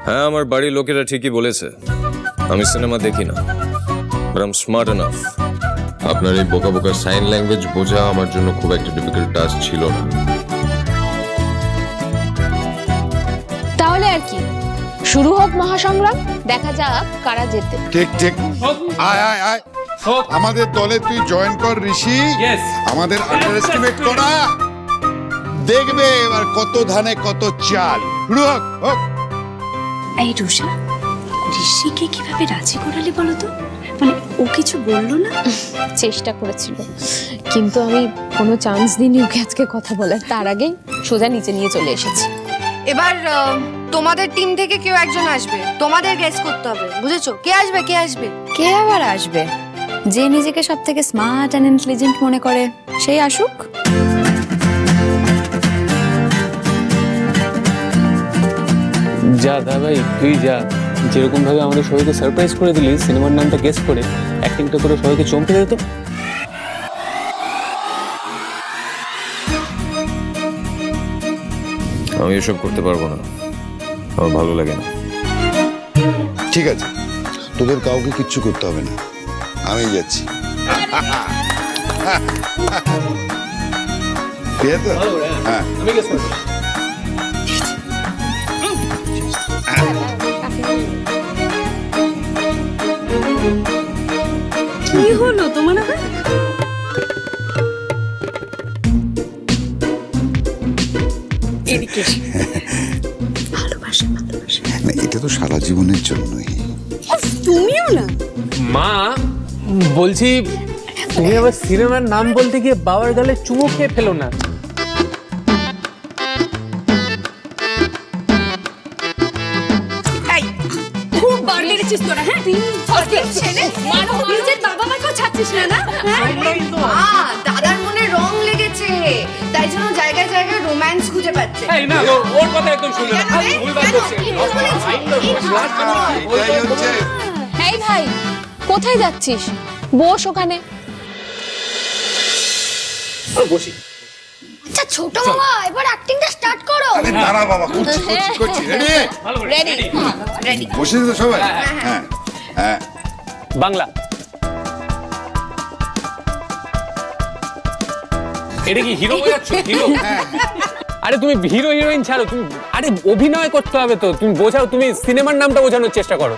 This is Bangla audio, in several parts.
হ্যাঁ, আমার বাড়ির লোকেরা ঠিকই বলেছে, আমি সিনেমা দেখি না, but I am smart enough. আপনার এই বোকা বোকা সাইন ল্যাঙ্গুয়েজ বোঝা আমার জন্য খুব একটা ডিফিকাল্ট টাস্ক ছিল না। তাহলে আর কি, শুরু হোক মহাসংগ্রাম, দেখা যাক কারা জেতে। ঠিক ঠিক, আয় আয় আয়, আমাদের দলে তুই জয়েন কর ঋষি। আমাদের আন্ডার এস্টিমেট করা, দেখবে এবার কত ধানে কত চাল। শুরু হোক হোক। এই রুষা, ঋষিকে কিভাবে রাজি করালি বলো তো? মানে ও কিছু বললো না? চেষ্টা করেছিল, কিন্তু আমি কোনো চান্স দিইনি ওকে আজকে কথা বলার। তার আগেই সোজা নিচে নিয়ে চলে এসেছি। এবার তোমাদের টিম থেকে কেউ একজন আসবে, তোমাদের গেস করতে হবে, বুঝেছো? কে আসবে কে আসবে? কে আবার আসবে? যে নিজেকে সব থেকে স্মার্ট অ্যান্ড ইন্টেলিজেন্ট মনে করে সেই আসুক। যা দা ভাই, তুই যা। যেরকম ভাবে আমাদের সবাইকে সারপ্রাইজ করে দিলি, সিনেমার নামটা গেস করে অ্যাক্টিংটা করে সবাইকে চমকে দিত। আমি এসব করতে পারবো না, আমার ভালো লাগে না। ঠিক আছে, তোদের কাউকে কিচ্ছু করতে হবে না, আমি যাচ্ছি। ঠিক আছে তো? হ্যাঁ, আমি গেস করব। কি হলো তোমার আবার? এদিকে ভালোবাসা ভালোবাসা, না, এটা তো সারা জীবনের জন্যই। তুমিও না? মা বলছি, তুমি আবার সিনেমার নাম বলতে গিয়ে বাবার গালে চুমু খেয়ে ফেলো না। এই খুব বার মেরেছিস তোরা, হ্যাঁ? ছেলে নিজের বাবা মাকেও ছাড়ছিস না, না? দাদার মনে রং লেগেছে, তাই জন্য জায়গায় জায়গায় রোম্যান্স খুঁজে পাচ্ছে। এই না, ওর কথা একদম শুনলে না, কেন রে? ভুলভাল কেন? করছে। কি ভুল বলেছি? এটাই হচ্ছে। এই ভাই, কোথায় যাচ্ছিস? বস ওখানে। বসি। আচ্ছা ছোট বাবা, এবার অ্যাক্টিংটা স্টার্ট করো। আরে দাঁড়া বাবা, করছি করছি করছি। রেডি? রেডি? রেডি? বসে তো সবাই? হ্যাঁ হ্যাঁ। বাংলা। এটা কি হিরো বোঝাচ্ছ? হিরো? আরে তুমি হিরো হিরোইন ছাড়ো, তুমি আরে অভিনয় করতে হবে তো, তুমি বোঝাও, তুমি সিনেমার নামটা বোঝানোর চেষ্টা করো।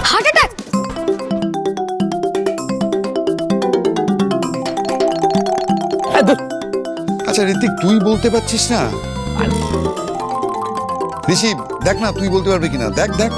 Heart attack. আচ্ছা ঋতিক, তুই বলতে পারছিস না? ঋষি দেখ না, তুই বলতে পারবি কিনা, দেখ দেখ।